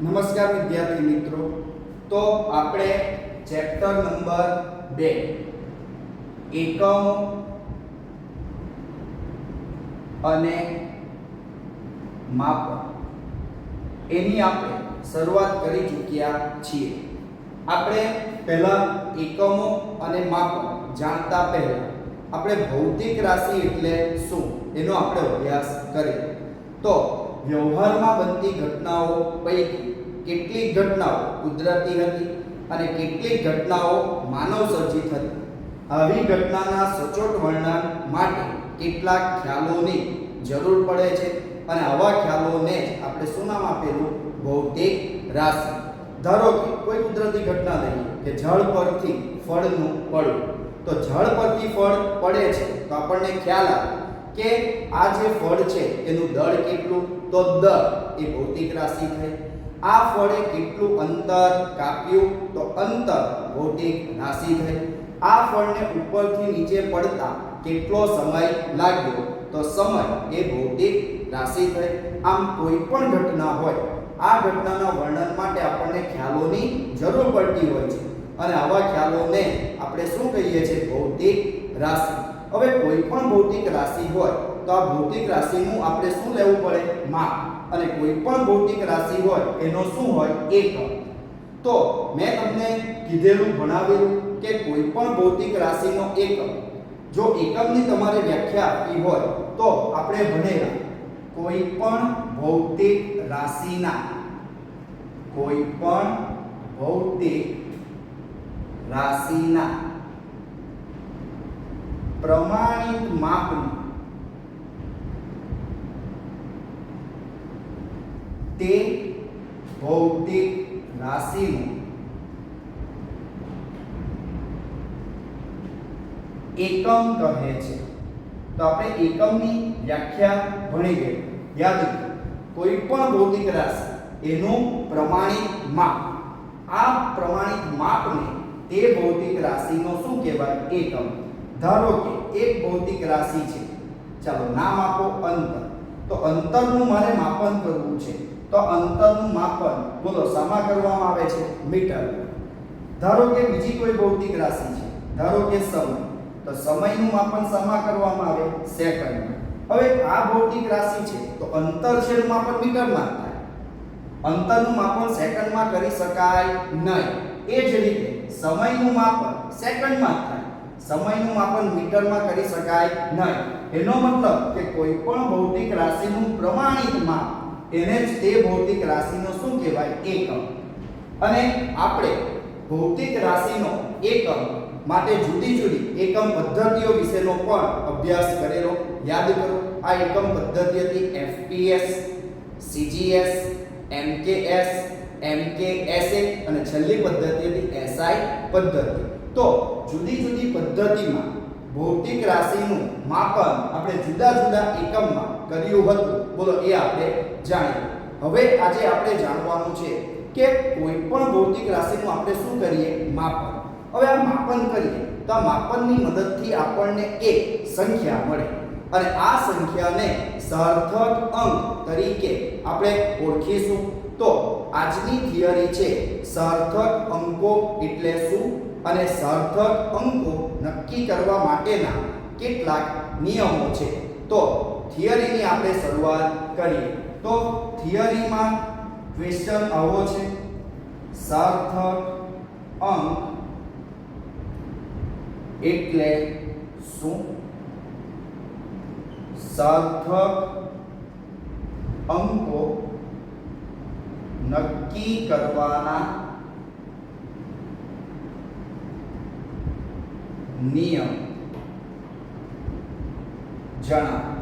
નમસ્કાર વિદ્યાર્થી મિત્રો, તો આપણે ચેપ્ટર નંબર 2 એકમો અને માપ એની આપણે શરૂઆત કરી ચૂક્યા છીએ। આપણે પહેલા એકમો અને માપ જાણતા પહેલા આપણે ભૌતિક રાશિ એટલે શું એનો આપણે અભ્યાસ કરીએ। તો વ્યવહારમાં બનતી ઘટનાઓ પૈકી કેટલીક ઘટનાઓ કુદરતી હતી અને કેટલીક ઘટનાઓ માનવ સર્જિત હતી। આવી ઘટનાના સચોટ વર્ણન માટે કેટલાક ખ્યાલોની જરૂર પડે છે અને આવા ખ્યાલોને આપણે શું નામ આપેલું? ભૌતિક રાશિ। ધારો કે કોઈ કુદરતી ઘટના લઈએ કે ઝાડ પરથી ફળનું પડવું, તો ઝાડ પરથી ફળ પડે છે તો આપણને ખ્યાલ આવે કે આ જે ફળ છે એનું દળ કેટલું, તો દળ એ ભૌતિક રાશિ થઈ। આ ફળે કેટલું અંતર કાપ્યું, તો અંતર ભૌતિક રાશિ થઈ। આ ફળને ઉપરથી નીચે પડતા કેટલો સમય લાગ્યો, તો સમય એ ભૌતિક રાશિ થઈ। આમ કોઈ પણ ઘટના હોય આ ઘટનાના વર્ણન માટે આપણને ખ્યાલોની જરૂર પડતી હોય છે અને આવા ખ્યાલોને આપણે શું કહીએ છીએ? ભૌતિક રાશિ। હવે કોઈ પણ ભૌતિક રાશિ હોય તો આ ભૌતિક રાશિનું આપણે શું લેવું પડે? માપ। અને કોઈ પણ ભૌતિક રાશિ હોય એનો શું હોય? એકમ। તો મેં તમને કીધેલું ભણાવેલું કે કોઈ પણ ભૌતિક રાશિનો એકમ, જો એકમની તમારે વ્યાખ્યા આપવી હોય તો આપણે ભણેલા કોઈ પણ ભૌતિક રાશિના પ્રમાણિત માપનું તે ભૌતિક રાશિનું એકમ કહે છે। તો આપણે એકમની વ્યાખ્યા ભણી ગયા, યાદ રાખો કોઈ પણ ભૌતિક રાશિ એનું પ્રમાણિત માપ, આ પ્રમાણિત માપને તે ભૌતિક રાશિનો શું કહેવાય? એકમ। ધારો કે એક ભૌતિક રાશિ છે, ચાલો નામ આપો અંતર, તો અંતરનું મારે માપન કરવું છે તો અંતરનું માપન બોલો શામાં કરવામાં આવે છે? મીટર। ધારો કે બીજી કોઈ ભૌતિક રાશિ છે, ધારો કે સમય, તો સમયનું માપન શામાં કરવામાં આવે? સેકન્ડમાં। હવે આ ભૌતિક રાશિ છે તો અંતર છે એનું માપન મીટરમાં થાય, અંતરનું માપન સેકન્ડમાં કરી શકાય નહીં। એ જ રીતે સમયનું માપન સેકન્ડમાં થાય, સમયનું માપન મીટરમાં કરી શકાય નહીં। એનો મતલબ કે કોઈ પણ ભૌતિક રાશિનું પ્રમાણિત માપ એને જ તે ભૌતિક રાશિનો શું કહેવાય? એકમ। અને આપણે ભૌતિક રાશિનો એકમ માટે જુદી જુદી એકમ પદ્ધતિઓ વિશેનો પણ અભ્યાસ કરેલો, યાદ કરો। આ એકમ પદ્ધતિ હતી એફપીએસ, સીજીએસ, એમકેએસ, એમકેએસએ અને છેલ્લી પદ્ધતિ હતી એસઆઈ પદ્ધતિ। તો જુદી જુદી પદ્ધતિમાં ભૌતિક રાશિનું માપન આપણે જુદા જુદા એકમમાં કર્યું હતું, બોલો એ આપણે જાણીએ। હવે આજે આપણે જાણવાનું છે કે કોઈ પણ ભૌતિક રાશિનું આપણે શું કરીએ? માપન। હવે આ માપન કરીએ તો આ માપનની મદદથી આપણને એક સંખ્યા મળે અને આ સંખ્યાને સાર્થક અંક તરીકે આપણે ઓળખીશું। તો આજની થિયરી છે સાર્થક અંકો એટલે શું અને સાર્થક અંકો નક્કી કરવા માટેના કેટલાક નિયમો છે। તો થિયરીની આપણે શરૂઆત કરીએ। તો થિયરીમાં ક્વેશ્ચન આવો છે, સાર્થક અંક એટલે શું? સાર્થક અંકો નક્કી કરવાના નિયમ જણાવો।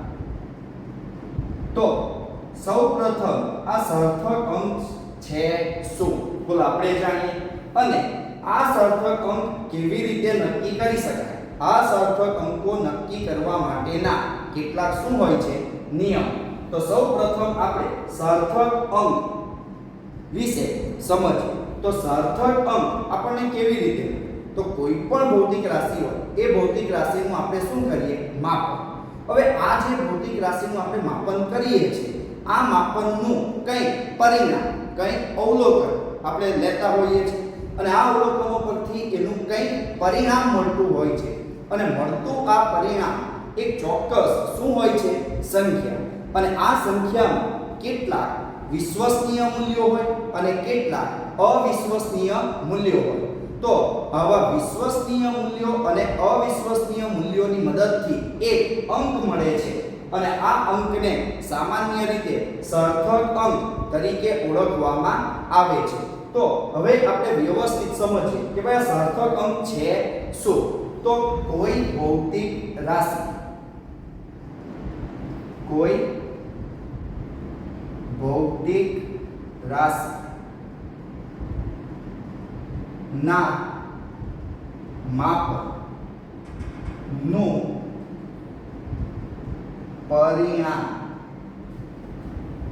તો સૌપ્રથમ આ સાર્થક અંક છે શું? બોલો આપણે જાણીએ। અને આ સાર્થક અંક કેવી રીતે નક્કી કરી શકાય? આ સાર્થક અંકો નક્કી કરવા માટેના કેટલાક શું હોય છે? નિયમ। તો સૌપ્રથમ આપણે સાર્થક અંક વિશે સમજીએ। તો સાર્થક અંક આપણને કેવી રીતે? તો કોઈ પણ ભૌતિક રાશિ હોય એ ભૌતિક રાશિનું આપણે શું કરીએ? માપન। હવે આ જે ભૌતિક રાશિનું આપણે માપન કરીએ છીએ આ માપનનું કંઈ પરિણામ કંઈ અવલોકન આપણે લેતા હોઈએ છીએ અને આ અવલોકનો પરથી એનું કંઈ પરિણામ મળતું હોય છે અને મળતું આ પરિણામ એક ચોક્કસ શું હોય છે સંખ્યા અને આ સંખ્યામાં કેટલાક વિશ્વસનીય મૂલ્યો હોય અને કેટલાક અવિશ્વસનીય મૂલ્યો હોય તો આવા વિશ્વસનીય મૂલ્યો અને અવિશ્વસનીય મૂલ્યોની મદદથી એક અંક મળે છે અને આ અંકને સામાન્ય રીતે સાર્થક અંક તરીકે ઓળખવામાં આવે છે તો હવે આપણે વ્યવસ્થિત સમજીએ કે ભાઈ આ સાર્થક અંક છે શું તો કોઈ ભૌતિક રાશિ કોઈ ભૌતિક રાશિ ના માપનું પરિણામ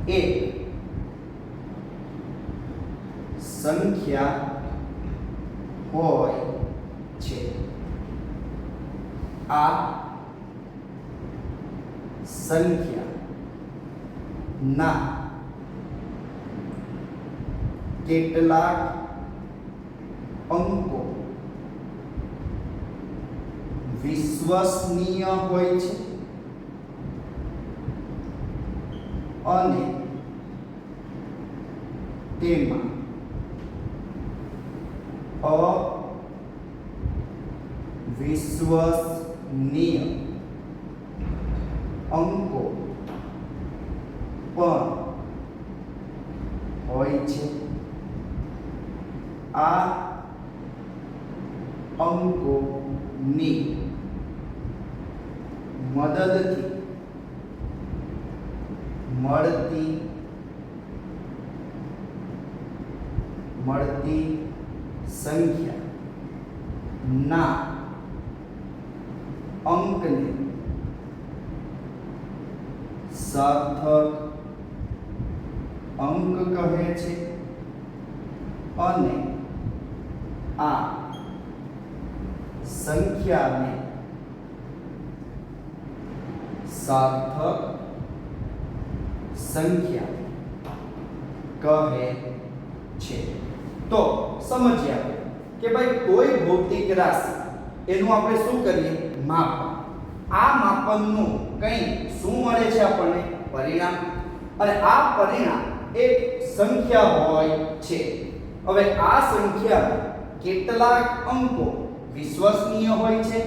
એક સંખ્યા હોય છે આ સંખ્યા ના કેટલાક અંકો વિશ્વસનીય હોય છે અને તેમાં અવિશ્વસનીય અંકો પણ હોય છે આ અંકોની મદદથી મળતી સંખ્યા ના અંકને સાર્થક અંક કહે છે અને આ સંખ્યાને સાર્થક સંખ્યા કહે છે તો સમજ્યા કે ભાઈ કોઈ ભૌતિક રાશિ એનું આપણે શું કરીએ માપન આ માપનનું કંઈ શું મળે છે આપણને પરિણામ અને આ પરિણામ એક સંખ્યા હોય છે હવે આ સંખ્યા કેટલાક અંકો વિશ્વસનીય હોય છે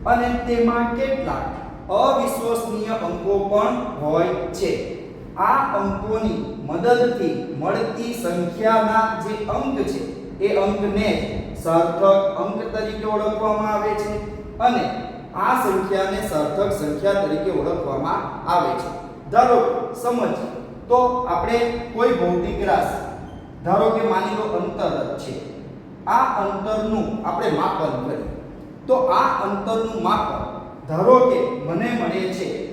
અને તેમાં કેટલાક અવિશ્વસનીય અંકો પણ હોય છે આ અંકોની મદદથી મળતી સંખ્યાના જે અંક છે એ અંકને સાર્થક અંક તરીકે ઓળખવામાં આવે છે અને આ સંખ્યાને સાર્થક સંખ્યા તરીકે ઓળખવામાં આવે છે ધારો સમજ તો આપણે કોઈ ભૌતિક રાશિ ધારો કે માની લો અંતર છે આ અંતરનું આપણે માપન કરીએ તો આ અંતરનું માપન ધારો કે મને મળે છે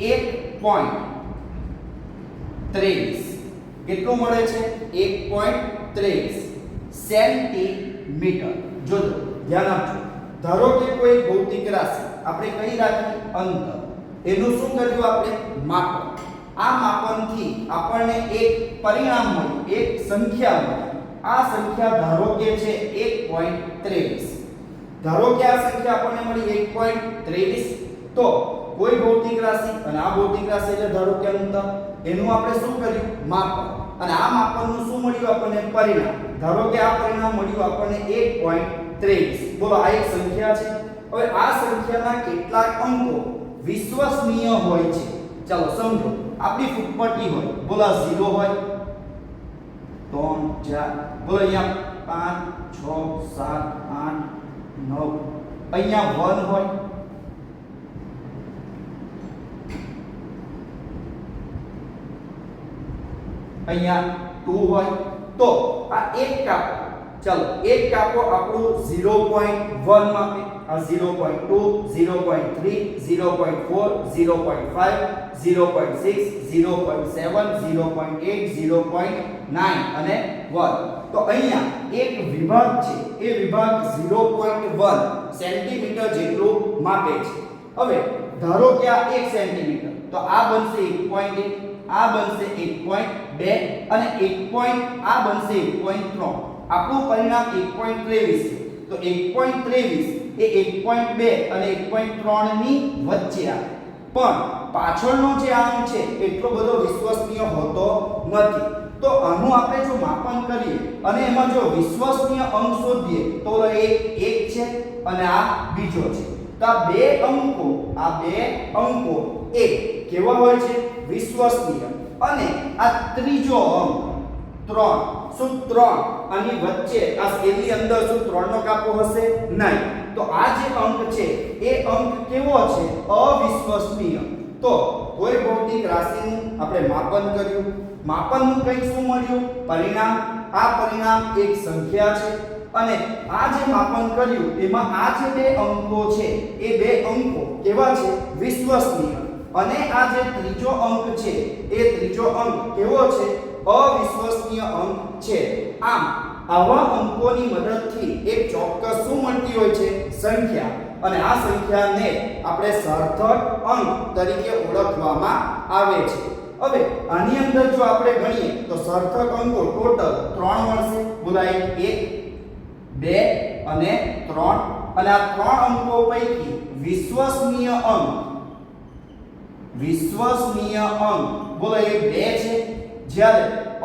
1.23 કેટલું મળે છે 1.23 સેન્ટીમીટર જોજો ધ્યાન આપજો ધારો કે કોઈ ભૌતિક રાશિ આપણે કઈ રાખી અંતર એનું શું કર્યું આપણે માપન આ માપનથી આપણને એક પરિણામ મળ્યું એક સંખ્યા મળી આ સંખ્યા ધારો કે છે 1.23 ધારો કે આ સંખ્યા આપણને મળી 1.23 તો કોઈ ભૌતિક રાશિ અને આ ભૌતિક રાશિ એટલે ધારો કે અંતર એનું આપણે શું કર્યું માપન અને આ માપનનું શું મળ્યું આપણને પરિણામ ધારો કે આ પરિણામ મળ્યું આપણને 1.23 બોલો આ એક સંખ્યા છે હવે આ સંખ્યાના કેટલાક અંકો વિશ્વસનીય હોય છે ચાલો સમજો આપણી ફૂટપટ્ટી હોય બોલો 0 હોય 3 4 બોલો અહીંયા 5 6 7 8 9 અહીંયા 1 હોય અહીંયા 2 હોય તો આ એક કાપો ચાલો એક કાપો આપણું 0.1 માપે આ 0.2 0.3 0.4 0.5 0.6 0.7 0.8 0.9 અને 1 તો અહીંયા એક વિભાગ છે એ વિભાગ 0.1 સેન્ટીમીટર જેટલું માપે છે હવે ધારો કે આ 1 સેન્ટીમીટર તો આ બનશે 1.8 આ બનશે 1.2 અને 1. આ બનશે 1.3. આપણું પરિણામ 1.23 છે. તો 1.23 એ 1.2 અને 1.3 ની વચ્ચે આવે. પણ પાછળનો જે અંક છે એટલો બધો વિશ્વસનીય હોતો નથી. તો આનું આપણે જો માપન કરીએ અને એમાં જો વિશ્વસનીય અંક શોધીએ તો એ 1 છે અને આ બીજો છે. તો આ બે અંકો એ કેવા હોય છે? વિશ્વસનીય. અને આ ત્રીજો અંક 3, શું 3 આની વચ્ચે આ સ્કેલની અંદર શું 3 નો કાપો હશે? નહીં. તો આ જે અંક છે એ અંક કેવો છે? અવિશ્વસનીય. તો કોઈ ભૌતિક રાશિનું આપણે માપન કર્યું, માપનનું કંઈક શું મળ્યું? પરિણામ. આ પરિણામ એક સંખ્યા છે અને આ જે માપન કર્યું એમાં આ જે બે અંકો છે એ બે અંકો કેવા છે? વિશ્વસનીય. અને આ જે ત્રીજો અંક છે એ ત્રીજો અંક કેવો છે? અવિશ્વસનીય અંક છે. આમ આવા અંકોની મદદથી એક ચોક્કસ શું મળતી હોય છે? સંખ્યા. અને આ સંખ્યાને આપણે સાર્થક અંક તરીકે ઓળખવામાં આવે છે. હવે આની અંદર જો આપણે ગણીએ તો સાર્થક અંકો ટોટલ 3 મળશે. બોલાય 1, 2 અને 3. અને આ 3 અંકો પૈકી વિશ્વસનીય અંક બોલો એ 2 છે. જ્યારે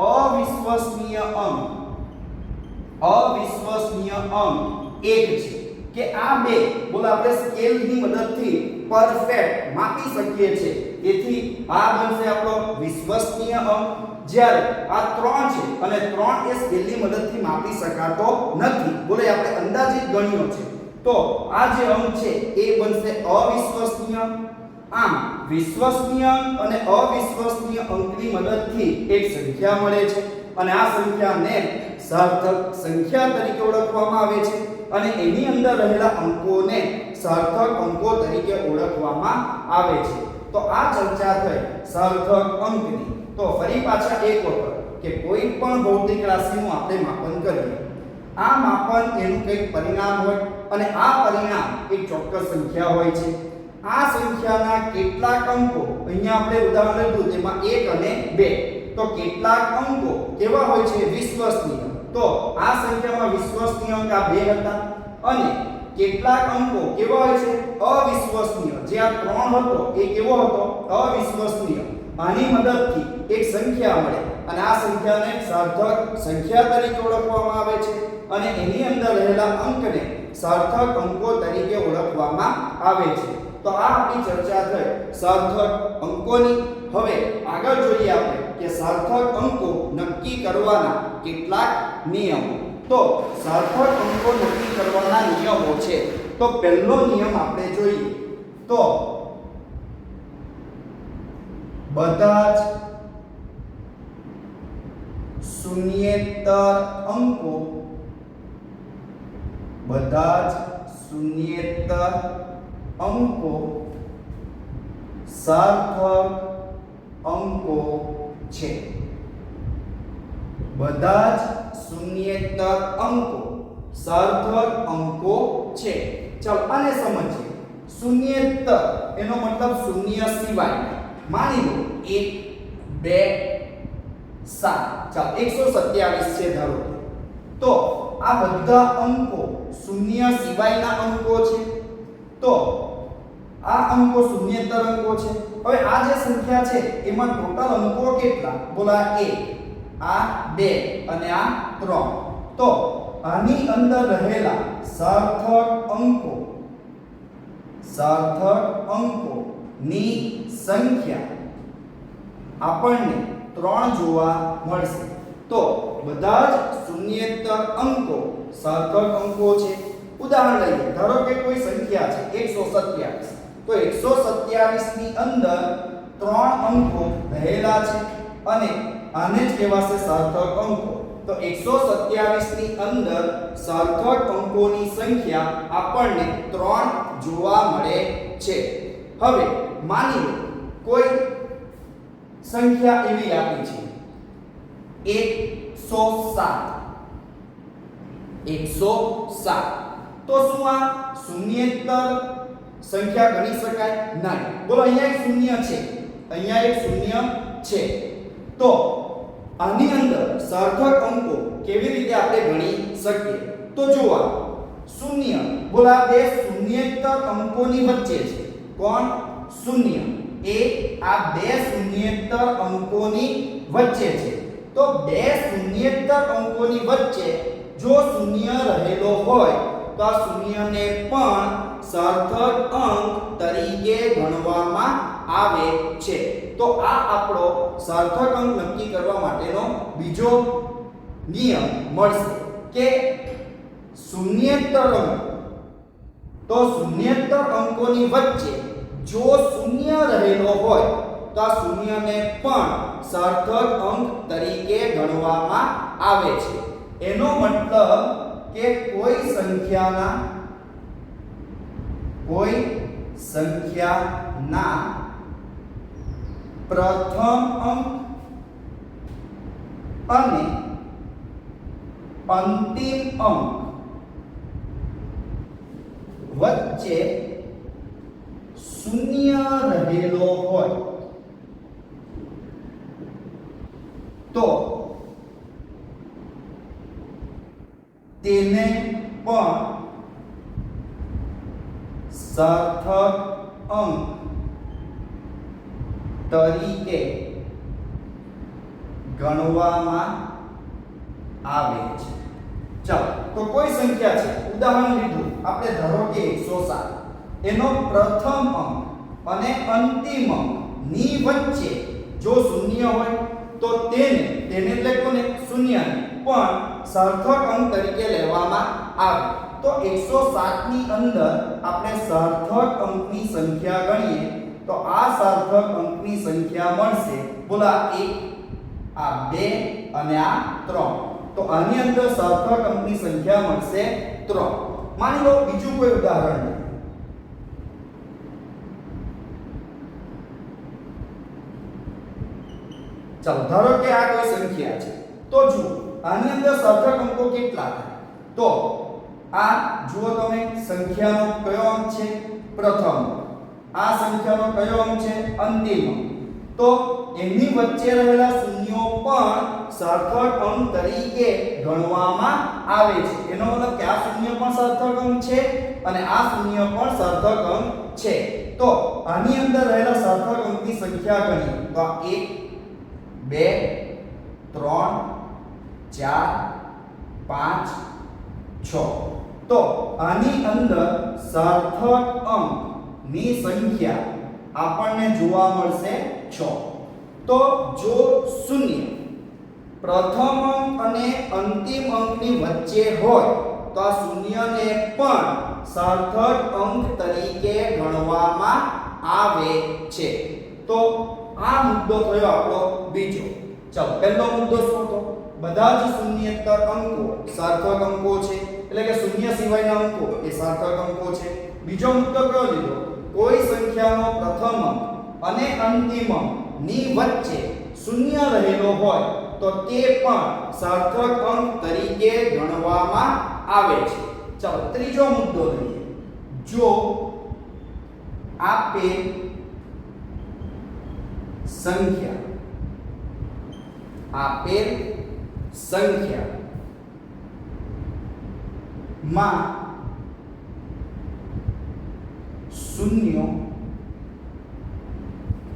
અવિશ્વસનીય અંક 1 છે. કે આ બે બોલો આપણે સ્કેલની મદદથી પરફેક્ટ માપી શકીએ છીએ. તેથી આ બનશે આપણો વિશ્વસનીય અંક. જ્યારે આ 3 છે અને 3 એ સ્કેલની મદદથી માપી શકાતો નથી. બોલો આપણે અંદાજિત ગણ્યો છે. તો આ જે અંક છે એ બનશે અવિશ્વસનીય. આમ વિશ્વસનીય અને અવિશ્વસનીય અંકની મદદથી એક સંખ્યા મળે છે અને આ સંખ્યાને સાર્થક સંખ્યા તરીકે ઓળખવામાં આવે છે. અને એની અંદર રહેલા અંકોને સાર્થક અંકો તરીકે ઓળખવામાં આવે છે. તો આ ચર્ચા થઈ સાર્થક અંકની. તો ફરી પાછા એક વખત કે કોઈ પણ ભૌતિક રાશિનું આપણે માપન કરીએ, આ માપન એનું કંઈક પરિણામ હોય અને આ પરિણામ એક ચોક્કસ સંખ્યા હોય છે. આ સંખ્યાના કેટલાક અંકો અહીંયા આપણે ઉદાહરણ લીધું તેમાં 1 અને 2. તો કેટલાક અંકો કેવા હોય છે? વિશ્વસનીય. તો આ સંખ્યામાં વિશ્વસનીય અંક આ 2 હતા અને કેટલાક અંકો કેવા હોય છે? અવિશ્વસનીય. જે આ 3 હતો એ કેવો હતો? અવિશ્વસનીય. આની મદદથી એક સંખ્યા મળે અને આ સંખ્યાને સાર્થક સંખ્યા તરીકે ઓળખવામાં આવે છે અને એની અંદર રહેલા અંકને સાર્થક અંકો તરીકે ઓળખવામાં આવે છે. તો આ આપણી ચર્ચા થઈ સાર્થક અંકોની. હવે આગળ જોઈએ આપણે કે સાર્થક અંકો નક્કી કરવાના કેટલાક નિયમો. તો સાર્થક અંકો નક્કી કરવાના નિયમો છે. તો પહેલો નિયમ આપણે જોઈએ તો બધા જ શૂન્યેતર અંકો સાર્થક અંકો છે. બધા જ શૂન્યેતર અંકો સાર્થક અંકો છે. ચાલો આને સમજીએ. શૂન્યેતર એનો મતલબ શૂન્ય સિવાય. માની લો 1, 2, 7. ચાલો 127 છે ધારો. તો આ બધા અંકો શૂન્ય સિવાયના અંકો છે. તો આ અંકો શૂન્યેતર અંકો છે. હવે આ જે સંખ્યા છે એમાં ટોટલ અંકો કેટલા? બોલા 1, આ 2 અને આ 3. તો આની અંદર રહેલા સાર્થક અંકોની સંખ્યા આપણને 3 જોવા મળશે. તો બધા જ શૂન્યેતર અંકો સાર્થક અંકો છે. ઉદાહરણ લઈએ. ધારો કે કોઈ સંખ્યા છે 127. તો 127 ની અંદર 3 અંકો રહેલા છે અને આને જ કહેવાશે સાર્થક અંકો. તો 127 ની અંદર સાર્થક અંકોની સંખ્યા આપણને 3 જોવા મળે છે. હવે માની લો કોઈ સંખ્યા એવી આપી છે 107. તો શું આ શૂન્યેતર સંખ્યા ગણી શકાય? નહીં. બોલો અહીંયા એક શૂન્ય છે, અહીંયા એક શૂન્ય છે. તો આની અંદર સાર્થક અંકો કેવી રીતે આપણે ગણી શકીએ? તો જુઓ, શૂન્ય, બોલો આ બે શૂન્યેતર અંકોની વચ્ચે છે. કોણ? શૂન્ય. એ આ બે શૂન્યેતર અંકોની વચ્ચે છે. તો બે શૂન્યેતર અંકોની વચ્ચે જો શૂન્ય રહેલો હોય તો આ શૂન્યને પણ સાર્થક અંક તરીકે ગણવામાં આવે છે. તો આ આપણો સાર્થક અંક નક્કી કરવા માટેનો બીજો નિયમ મળશે કે શૂન્યેતર અંક, તો શૂન્યેતર અંકોની વચ્ચે જો શૂન્ય રહેલો હોય તો આ શૂન્યને પણ સાર્થક અંક તરીકે ગણવામાં આવે છે. એનો મતલબ કે કોઈ સંખ્યાના પ્રથમ અંક અને અંતિમ અંક વચ્ચે શૂન્ય રહેલો હોય તો તેને પણ સાર્થક અંક તરીકે ગણવામાં આવે છે. ચાલો, તો કોઈ સંખ્યા છે, ઉદાહરણ લીધું આપણે, ધારો કે 107, એનો પ્રથમ અંક અને અંતિમ અંક ની વચ્ચે જો શૂન્ય હોય તો તેને એટલે કોને? શૂન્યને પણ સાર્થક અંક તરીકે લેવામાં આવે. તો 107 ની અંદર આપણે સાર્થક અંકની સંખ્યા ગણીએ તો આ સાર્થક અંકની સંખ્યા મળશે, બોલો આ 1, આ 2 અને આ 3. તો આની અંદર સાર્થક અંકની સંખ્યા મળશે 3. માની લો બીજું કોઈ ઉદાહરણ લો. ચાલો, ધારો કે આ કોઈ સંખ્યા છે. તો જુઓ, આની અંદર સાર્થક અંકો કેટલા થાય? તો આ જુઓ તમે, સંખ્યાનો કયો અંક છે? પ્રથમ. આ સંખ્યાનો કયો અંક છે? અંતિમ અંક. તો એની વચ્ચે રહેલા શૂન્યો પણ સાર્થક અંક તરીકે ગણવામાં આવે છે. એનો મતલબ કે આ શૂન્ય પણ સાર્થક અંક છે અને આ શૂન્ય પણ સાર્થક અંક છે. તો આની અંદર રહેલા સાર્થક અંકની સંખ્યા ગણીએ તો આ 1, 2, 3, 4, 5, 6. તો આની અંદર સાર્થક અંક ની સંખ્યા આપણને જોવા મળશે 6. તો જો શૂન્ય પ્રથમ અંક અને અંતિમ અંકની વચ્ચે હોય તો આ શૂન્યને પણ સાર્થક અંક તરીકે ગણવામાં આવે છે. તો આ મુદ્દો થયો આપણો બીજો. ચાલો, પહેલો મુદ્દો શું હતો? બધા જ શૂન્યેતર અંકો સાર્થક અંકો છે, એટલે કે શૂન્ય સિવાયના અંકો એ સાર્થક અંકો છે. બીજો મુદ્દો કયો લીધો? કોઈ સંખ્યાનો પ્રથમ અંક અને અંતિમ અંક ની વચ્ચે શૂન્ય રહેલો હોય તો તે પણ સાર્થક અંક તરીકે ગણવામાં આવે છે. ચાલો, ત્રીજો મુદ્દો લઈએ. જો આપેલ સંખ્યા માં શૂન્ય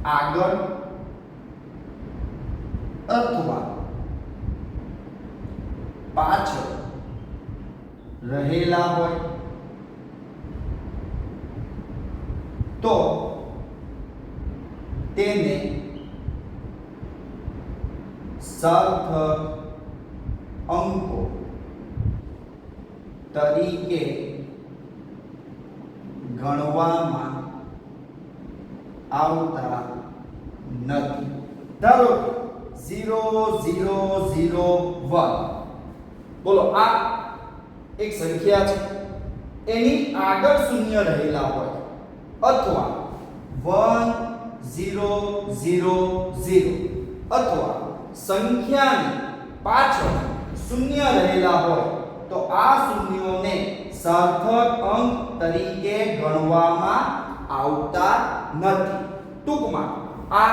આગળ અથવા પાછળ રહેલા હોય તો તેને સાર્થક અંકો તરીકે ગણવામાં આવતા નથી. ધારો કે 0 0 0 1, બોલો આ એક સંખ્યા છે, એની આગળ શૂન્ય રહેલા હોય અથવા 1 0 0 0 અથવા સંખ્યાની પાછળ શૂન્ય રહેલા હોય તો આ શૂન્યોને સાર્થક અંક તરીકે ગણવામાં આવતા નથી. ટૂંકમાં આ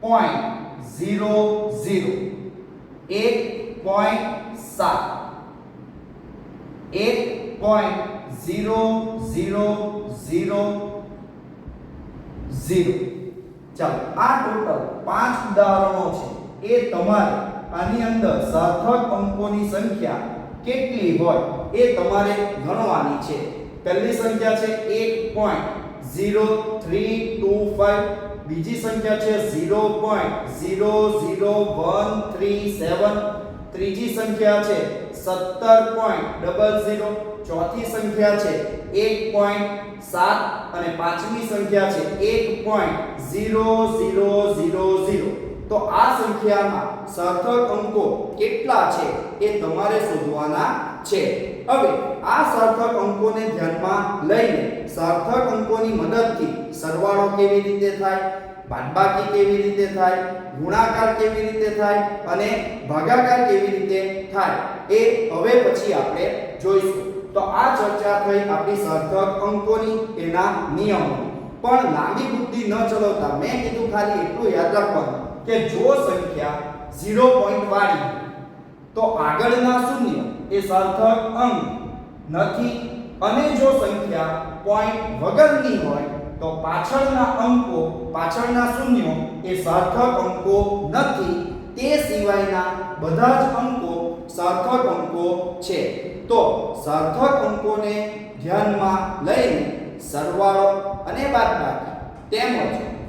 ચાલો આ ટોટલ 5 ઉદાહરણો છે એ તમારે આની અંદર સાર્થક અંકોની સંખ્યા કેટલી હોય એ તમારે ગણવાની છે. પહેલી સંખ્યા છે 1.0325, બીજી સંખ્યા છે 0.00137, ત્રીજી સંખ્યા છે 17.00, ચોથી સંખ્યા છે 1.7 અને પાંચમી સંખ્યા છે 1.0000. તો આ સંખ્યામાં સાર્થક અંકો કેટલા છે એ તમારે શોધવાના છે. હવે આ સાર્થક અંકોને ધ્યાનમાં લઈને સાર્થક અંકોની મદદથી સરવાળો કેવી રીતે થાય, બાદબાકી કેવી રીતે થાય, ગુણાકાર કેવી રીતે થાય અને ભાગાકાર કેવી રીતે થાય એ હવે પછી આપણે જોઈશું. તો આ ચર્ચા થઈ આપણી સાર્થક અંકોની, એના નિયમો. પણ લાંબી બુદ્ધિ ન ચલાવતા મેં કીધું ખાલી એટલું યાદ રાખવાનું કે જો સંખ્યા 0 પોઈન્ટ વાળી તો આગળના શૂન્ય એ સાર્થક અંક નથી, અને જો સંખ્યા પોઈન્ટ વગરની હોય તો પાછળના શૂન્યો એ સાર્થક અંકો નથી. તે સિવાયના બધા જ અંકો સાર્થક અંકો છે. તો સાર્થક અંકોને ધ્યાનમાં લઈને સરવાળો અને બાદબાકી તેમજ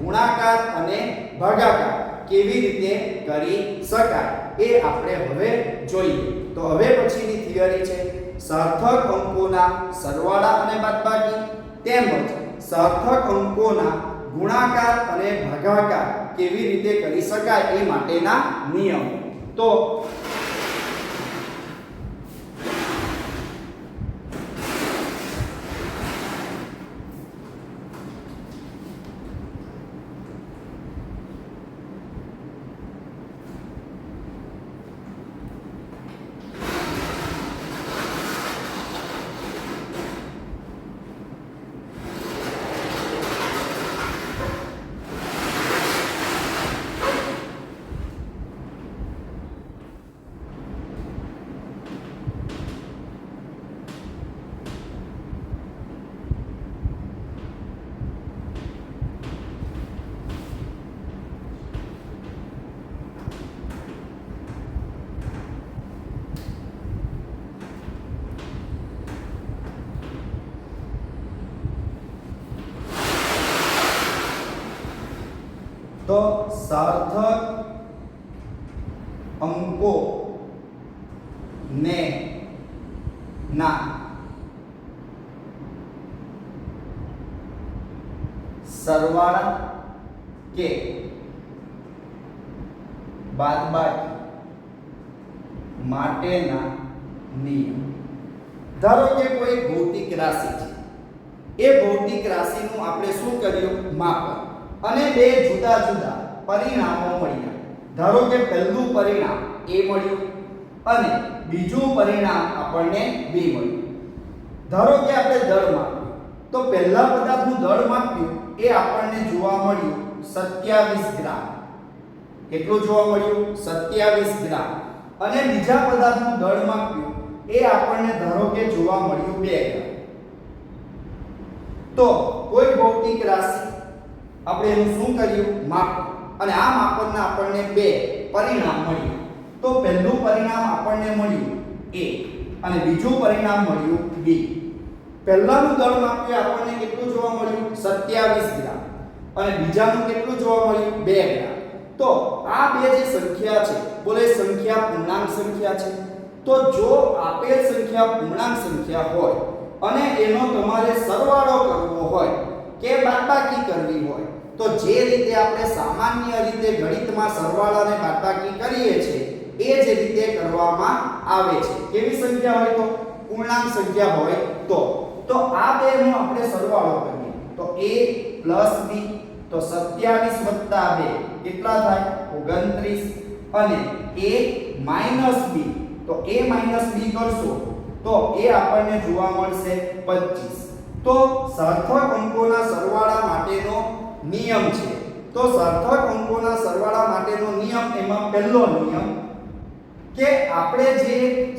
ગુણાકાર અને ભાગાકાર કેવી રીતે કરી શકાય એ આપણે હવે જોઈએ. તો હવે પછીની થિયરી છે સાર્થક અંકોના સરવાળા અને બાદબાકી તેમજ સાર્થક અંકોના ગુણાકાર અને ભાગાકાર કેવી રીતે કરી શકાય એ માટેના નિયમો. તો સાર્થક અંકો ને ના સરવાળા કે બાદબાકી માટેના નિયમ. ધારો કે કોઈ ભૌતિક રાશિ છે, એ ભૌતિક રાશિનું આપણે શું કર્યું, માપન, અને બે જુદા જુદા પરિણામો મળ્યા. ધારો કે પહેલું પરિણામ a મળ્યું અને બીજું પરિણામ આપણને b મળ્યું. ધારો કે આપણે દળ માપ્યું, તો પહેલા પદાર્થનું દળ માપ્યું એ આપણને જોવા મળ્યું 27 ગ્રામ. કેટલું જોવા મળ્યું? 27 ગ્રામ. અને બીજા પદાર્થનું દળ માપ્યું એ આપણને ધારો કે જોવા મળ્યું 2 ગ્રામ. તો કોઈ ભૌતિક રાશિ આપણે એનું શું કર્યું, માપ્યું, અને આ માપનના આપણને બે પરિણામ મળ્યું. તો પહેલું પરિણામ આપણને મળ્યું a અને બીજું પરિણામ મળ્યું b. પહેલાનું દળ માપ્યું આપણને કેટલું જોવા મળ્યું, 27 ગ્રામ, અને બીજાનું કેટલું જોવા મળ્યું, 2 ગ્રામ. તો આ બે જે સંખ્યા છે, બોલે સંખ્યા પૂર્ણાંક સંખ્યા છે. તો જો આપેલ સંખ્યા પૂર્ણાંક સંખ્યા હોય અને એનો તમારે સરવાળો કરવો હોય કે બાદબાકી કરવી હોય, તો જે રીતે આપણે સામાન્ય રીતે ગણિતમાં સરવાળા અને બાદબાકી કરીએ છીએ એ જ રીતે કરવામાં આવે છે. કેવી સંખ્યા હોય તો, પૂર્ણાંક સંખ્યા હોય તો આ બેનો આપણે સરવાળો કરીએ તો a + b, તો 27 + 2 કેટલા થાય, 29, અને a - b, તો a - b કરશો તો એ આપણને જોવા મળશે 25. તો સાર્થક અંકોના સરવાળા માટેનો નિયમ છે તો સાર્થક અંકોના સરવાળા માટેનો નિયમ, એમાં પહેલો નિયમ કે આપણે જે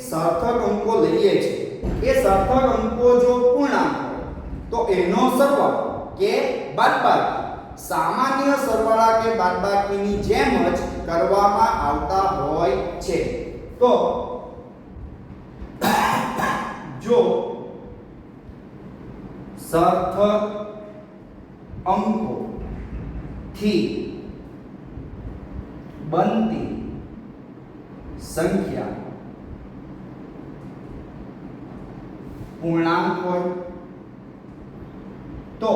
સાર્થક અંકો લઈએ છીએ એ સાર્થક અંકો જો પૂર્ણાંક હોય તો એનો સરવાળો કે બાદબાકી સામાન્ય સરવાળા કે બાદબાકીની જેમ જ કરવામાં આવતા હોય છે. તો જો સાર્થક અંકો થી બનતી સંખ્યા પૂર્ણાંક હોય તો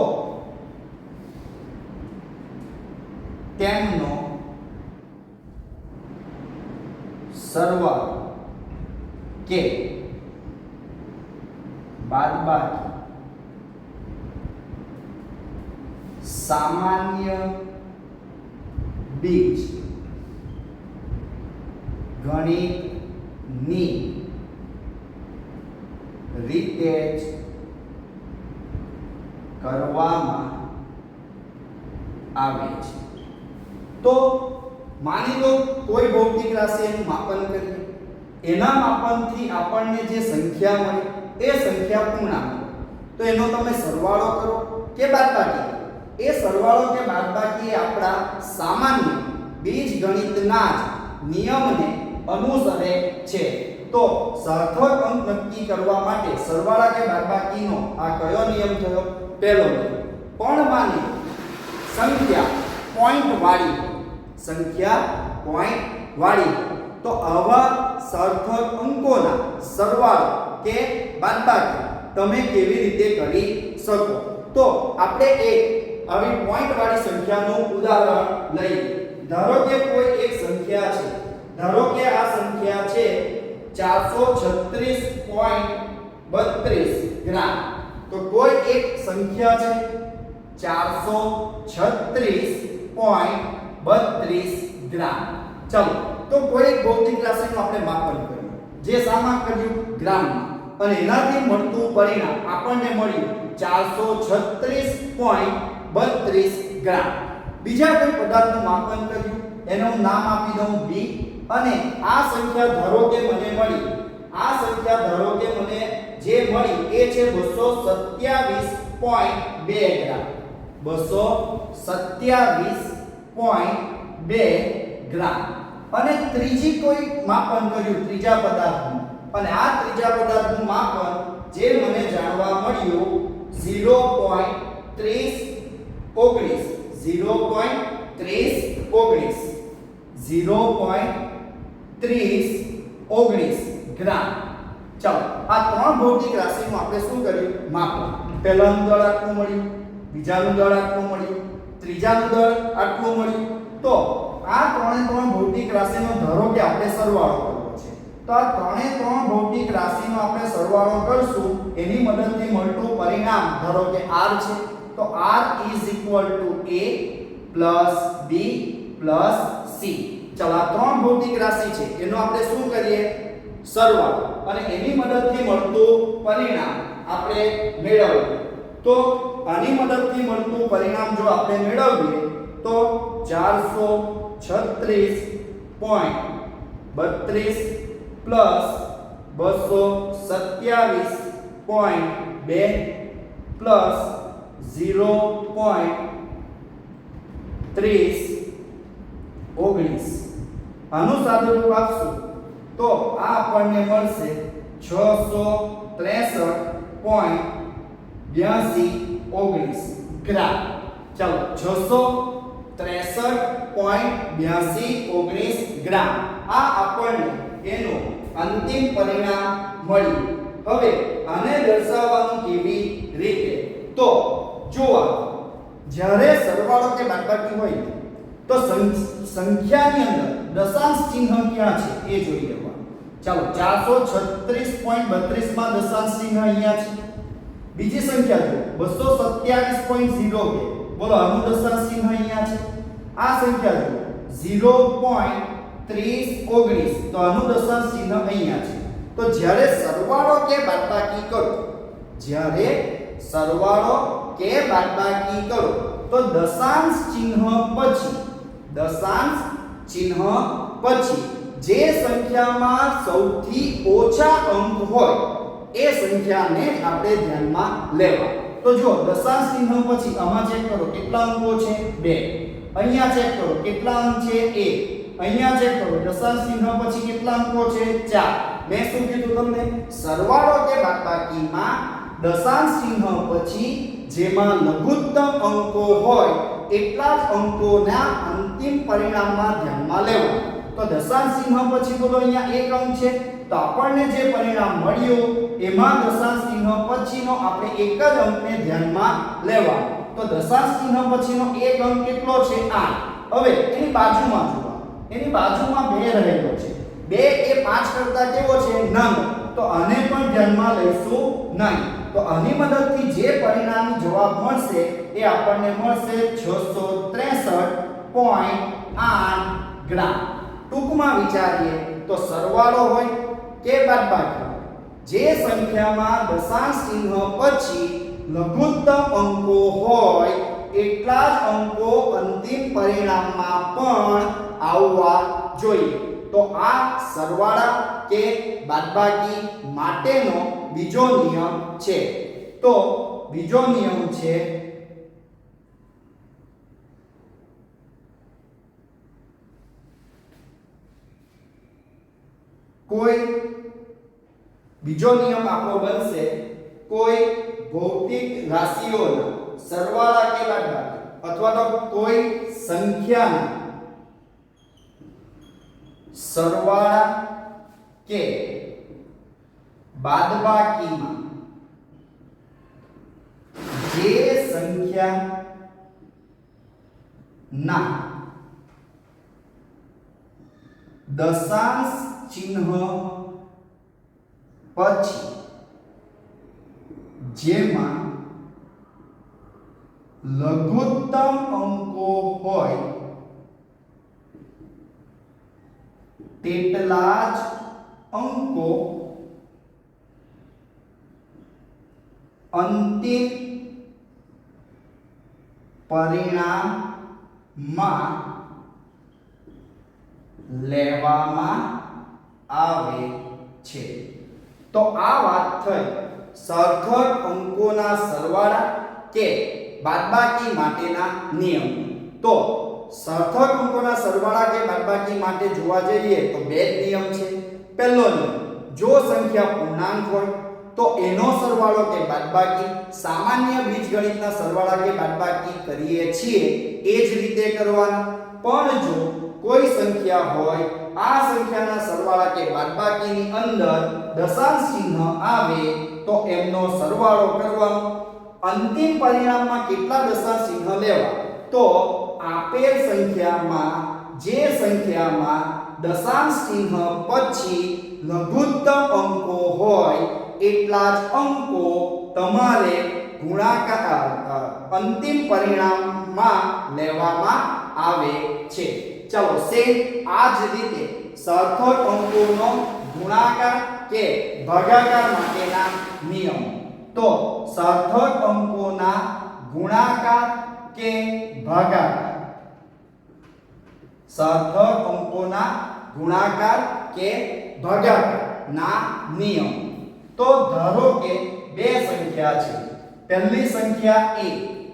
તેમનો સરવાળો કે બાદબાકી સામાન્ય બીજ ગણિતની રીતે જ કરવામાં આવે છે. તો માની લો કોઈ ભૌતિક રાશિનું માપન કરીએ, એના માપનથી આપણને જે સંખ્યા મળી એ સંખ્યા પૂર્ણાંક, તો એનો તમે સરવાળો કરો કે બાદબાકી કરો, એ સરવાળો કે બાદબાકી આપણા સામાન્ય બીજગણિતના જ નિયમને અનુસરે છે. તો સાર્થક અંક નક્કી કરવા માટે સરવાળા કે બાદબાકીનો આ કયો નિયમ થયો? પહેલો નિયમ. પણ માની સંખ્યા પોઈન્ટ વાળી, સંખ્યા પોઈન્ટ વાળી, તો આવા સાર્થક અંકોના સરવાળો કે બાદબાકી તમે કેવી રીતે કરી શકો? તો આપણે એક આવી પોઈન્ટ વાળી સંખ્યાનું ઉદાહરણ લઈએ. ધારો કે કોઈ એક સંખ્યા છે, ધારો કે આ સંખ્યા છે 436.32 ગ્રામ. તો કોઈ એક સંખ્યા છે 436.32 ગ્રામ. ચાલો તો કોઈ એક ભૌતિક રાશિનું આપણે માપન કર્યું, જે શામાં કર્યું? ગ્રામમાં, અને એનાથી મળતું પરિણામ આપણને મળ્યું 436.32 ગ્રામ. બીજા કોઈ પદાર્થનું માપન કર્યું, એનું નામ આપી દઉં B, અને આ સંખ્યા ધારો કે મને મળી, આ સંખ્યા ધારો કે મને જે મળી એ છે 227.2 ગ્રામ. 227.2 ગ્રામ. અને ત્રીજી કોઈ માપન કર્યું ત્રીજા પદાર્થનું, અને આ ત્રીજા પદાર્થનું માપન જે મને જાણવા મળ્યું 0.3019 ગ્રામ. ચાલો આ ત્રણ ભૌતિક રાશિનું આપણે શું કર્યું? માપન. પહેલાનું દળ આટલું મળ્યું, બીજાનું દળ આટલું મળ્યું, ત્રીજાનું દળ આટલું મળ્યું. તો આ ત્રણ ભૌતિક રાશિનો ધારો કે આપણે સરવાળો કરવો છે, તો આ ત્રણ ભૌતિક રાશિનો આપણે સરવાળો કરશું, એની મદદથી મળતું પરિણામ ધારો કે r છે, તો r a + b + c. ચાલો આ ત્રણ ભૌતિક રાશિ છે, એનો આપણે શું કરીએ? સરવાળો, અને એની મદદથી મળતું પરિણામ આપણે મેળવીએ. તો આની મદદથી મળતું પરિણામ જો આપણે મેળવીએ તો 436.32 પ્લસ 227.2 પ્લસ 0.3019 આનું સાદુરૂપ આપશું તો આ આપણને મળશે 663.8219 ગ્રામ. ચાલો 663.8219 ગ્રામ આ આપણને એનું અંતિમ પરિણામ મળ્યું. હવે આને દર્શાવવાનું કેવી રીતે? તો જુઓ, જ્યારે સરવાળો કે બાદબાકી હોય તો સંખ્યાની અંદર દશાંશ ચિહ્ન ક્યાં છે એ જોઈ લેવાનું. ચાલો 436.32 માં દશાંશ ચિહ્ન અહીંયા છે. બીજી સંખ્યા જુઓ 227.02, બોલો આનું દશાંશ ચિહ્ન અહીંયા છે. આ સંખ્યા જુઓ 0.3019, તો આનું દશાંશ ચિહ્ન અહીંયા છે. તો જ્યારે સરવાળો કે બાદબાકી કરો, જ્યારે સરવાળો કે બાદબાકી કરો તો દશાંશ ચિહ્ન પછી જે સંખ્યામાં સૌથી ઓછા અંક હોય એ સંખ્યાને આપણે ધ્યાનમાં લેવા. તો જો દશાંશ ચિહ્ન પછી આમાં ચેક કરો કેટલા અંકો છે 2. અહીંયા ચેક કરો કેટલા અંક છે 1. અહીંયા ચેક કરો દશાંશ ચિહ્ન પછી કેટલા અંકો છે 4. મેં શું કીધું તમને? સરવાળો કે બાદબાકીમાં દશાંશ ચિહ્ન પછી જેમાં લઘુત્તમ અંકો હોય એટલા જ અંકોના અંતિમ પરિણામમાં ધ્યાનમાં લેવા. તો દશાંશ ચિહ્ન પછી બોલો અહીંયા એક અંક છે તો આપણને જે પરિણામ મળ્યું એમાં દશાંશ ચિહ્ન પછીનો આપણે એક જ અંકને ધ્યાનમાં લેવા. તો દશાંશ ચિહ્ન પછીનો એક અંક કેટલો છે 8. હવે એની બાજુમાં જુઓ, એની બાજુમાં 2 રહેલો છે. 2 એ 5 કરતા કેવો છે નાનો, તો આને પણ ધ્યાનમાં લઈશું નહીં. તો આની મદદથી જે પરિણામી જવાબ મળશે એ આપણને મળશે 663.8 ગ્રામ. ટૂંકમાં વિચારીએ તો સરવાળો હોય કે બાદબાકી, જે સંખ્યામાં દશાંશ ચિહ્ન પછી લઘુત્તમ અંકો હોય એટલા જ અંકો અંતિમ પરિણામમાં પણ આવવા જોઈએ. તો આ સરવાળા કે બાદબાકી માટેનો બીજો નિયમ છે. તો બીજો નિયમ છે બીજો નિયમ આપણો બનશે કોઈ ભૌતિક રાશિઓના સરવાળા કે બાદબાકી અથવા તો કોઈ સંખ્યાના સરવાળા કે બાદબાકીમાં જે સંખ્યાના દશાંશ ચિહ્ન પછી જેમાં લઘુત્તમ અંકો હોય તેટલા જ અંકો અંતિમ પરિણામમાં લેવામાં આવે છે. તો આ વાત થઈ સરખડ અંકોના સરવાળા કે બાદબાકી માટેના નિયમ. તો સરખડ અંકોના સરવાળા કે બાદબાકી માટે જોવા જઈએ તો બે જ નિયમ છે. પહેલો નિયમ, જો સંખ્યા પૂર્ણાંક હોય તો એનો સરવાળો કે બાદબાકી સામાન્ય બીજગણિતના સરવાળા કે બાદબાકી કરીએ છીએ એ જ રીતે કરવાનું. પણ જો કોઈ સંખ્યા હોય આ સંખ્યાના સરવાળા કે બાદબાકીની અંદર દશાંશ ચિહ્ન આવે તો એમનો સરવાળો કરવાનો. અંતિમ પરિણામમાં કેટલા દશાંશ ચિહ્ન લેવા? તો આપેલ સંખ્યામાં જે સંખ્યામાં દશાંશ ચિહ્ન પછી લઘુત્તમ અંકો હોય એટલા જ અંકો તમારે ગુણાકાર અંતિમ પરિણામમાં લેવામાં આવે છે. ચલો સેમ આ જ રીતે સરખડ અંકોનો ગુણાકાર કે ભાગાકાર માટેના નિયમ. તો સરખડ અંકોના ગુણાકાર કે ભાગાકાર, સરખડ અંકોના ગુણાકાર કે ભાગાકારના નિયમ. તો ધારો કે બે સંખ્યા છે. પહેલી સંખ્યા a,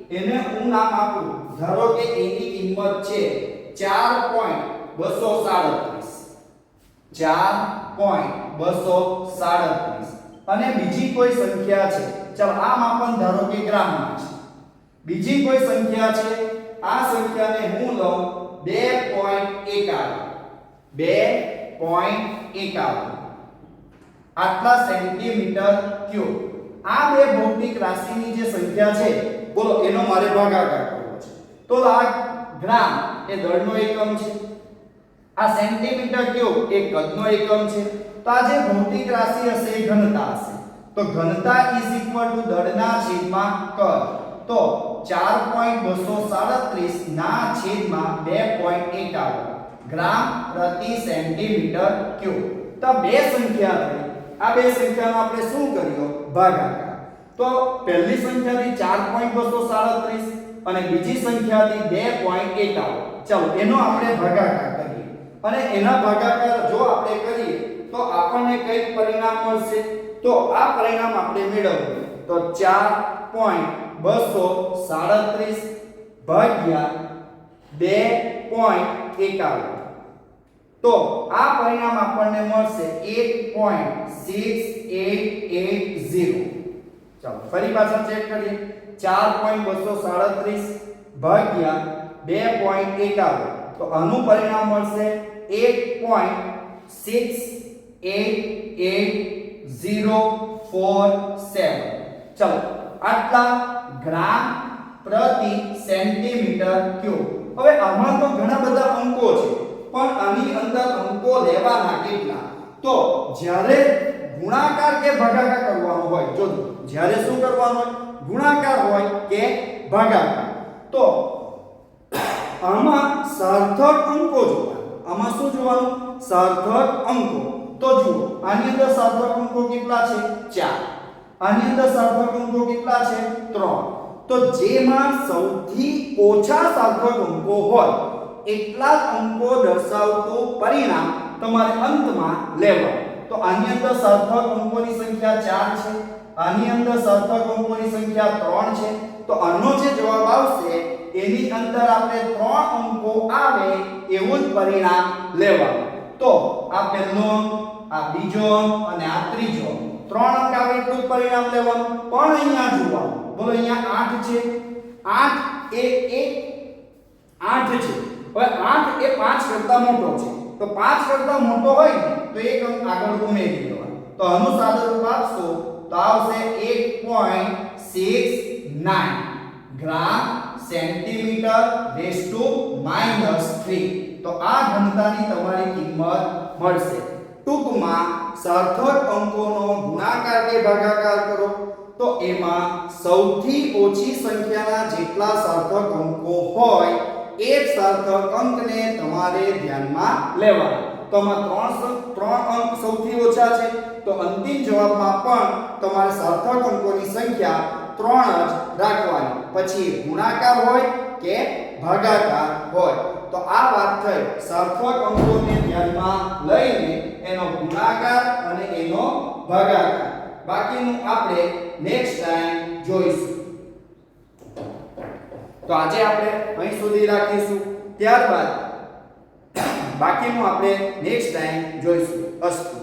એને હું નામ આપું. ધારો કે a ની કિંમત છે 4.237, 4.237 અને બીજી કોઈ સંખ્યા છે. ચાલો આ માપન ધારો કે ગ્રામમાં છે. બીજી કોઈ સંખ્યા છે, આ સંખ્યાને હું લઉં 2.51 આટલા સેન્ટીમીટર ક્યુબ. આ બે ભૌતિક રાશિની જે સંખ્યા છે બોલો એનો મારે ભાગાકાર કરવો છે. તો આ ગ્રામ એ દળનો એકમ છે, આ સેન્ટીમીટર ક્યુબ એ કદનો એકમ છે. તો આ જે ભૌતિક રાશિ હશે એ ઘનતા હશે. તો ઘનતા દળના છેદમાં કદ. તો 4.237 ના છેદમાં 2.51 ગ્રામ પ્રતિ સેન્ટીમીટર ક્યુબ. તો બે સંખ્યા થઈ. આ બે સંખ્યાનો આપણે શું કર્યો? ભાગાકાર. તો પહેલી સંખ્યાથી 4.237 અને બીજી સંખ્યા હતી 2.51. ચાલો એનો આપણે ભાગાકાર કરીએ અને એના ભાગાકાર જો આપણે કરીએ તો આપણને કઈ પરિણામ મળશે? તો આ પરિણામ આપણે મેળવવું તો 4.237 ભાગ્યા 2.51. તો આ પરિણામ આપણને મળશે 8.6880. ચાલો ફરી પાછા ચેક કરીએ. 4.237 ભાગ્યા 2.51. તો આનું પરિણામ મળશે 8.688047. ચાલો આટલા ગ્રામ પ્રતિ સેન્ટીમીટર ક્યુબ. હવે આમાં તો ઘણા બધા અંકો છે પણ આની અંદર અંકો લેવાના કેટલા? તો જ્યારે ગુણાકાર કે ભાગાકાર કરવાનો હોય, જો જ્યારે શું કરવાનું હોય? ગુણાકાર હોય કે ભાગાકાર. તો આમાં સાર્થક અંકો જોવાના. આમાં શું જોવાનું? સાર્થક અંકો. તો જુઓ આની અંદર સાર્થક અંકો કેટલા છે? 4. આની અંદર સાર્થક અંકો કેટલા છે? 3. તો જેમાં સૌથી ઓછા સાર્થક અંકો હોય એટલા જ અંકો દર્શાવતું પરિણામ તમારે અંતમાં લેવાનું. તો આની અંદર સાર્થક અંકોની સંખ્યા 4 છે, આની અંદર સાર્થક અંકોની સંખ્યા 3 છે. તો આનો જે જવાબ આવશે એની અંદર આપણે 3 અંકો આવે એવું જ પરિણામ લેવાનું. તો આ પહેલો અંક, આ બીજો અંક અને આ ત્રીજો અંક, 3 અંક આવે એટલું જ પરિણામ લેવાનું. પણ અહીંયા જોવાનું, બોલો અહીંયા 8 છે, 8 એ 8 છે. હવે 8 એ 5 કરતા મોટો છે, તો 5 કરતા મોટો હોય ને તો એક અંક આગળ ઉમેરી દેવાનો. તો આનું સાદું રૂપ આપશો તો આવશે 8.69 ગ્રામ સેન્ટીમીટર રેઝ ટુ -3. તો આ ઘનતાની તમારી કિંમત મળશે. ટૂંકમાં સાર્થક અંકોનો ગુણાકાર કે ભાગાકાર કરો તો એમાં સૌથી ઓછી સંખ્યાના જેટલા સાર્થક અંકો હોય એ સાર્થક અંકને તમારે ધ્યાનમાં લેવાના. તો આમાં 3 અંક સૌથી ઓછા છે, તો અંતિમ જવાબમાં પણ તમારે સાર્થક અંકોની સંખ્યા 3 જ રાખવાની. પછી ગુણાકાર હોય કે ભાગાકાર હોય. તો આ વાત થઈ સાર્થક અંકોને ધ્યાનમાં લઈને એનો ગુણાકાર અને એનો ભાગાકાર. બાકીનું આપણે નેક્સ્ટ ટાઈમ જોઈશું. તો આજે આપણે અહીં સુધી રાખીશું, ત્યારબાદ બાકીનું આપણે નેક્સ્ટ ટાઈમ જોઈશું. અસ્તુ.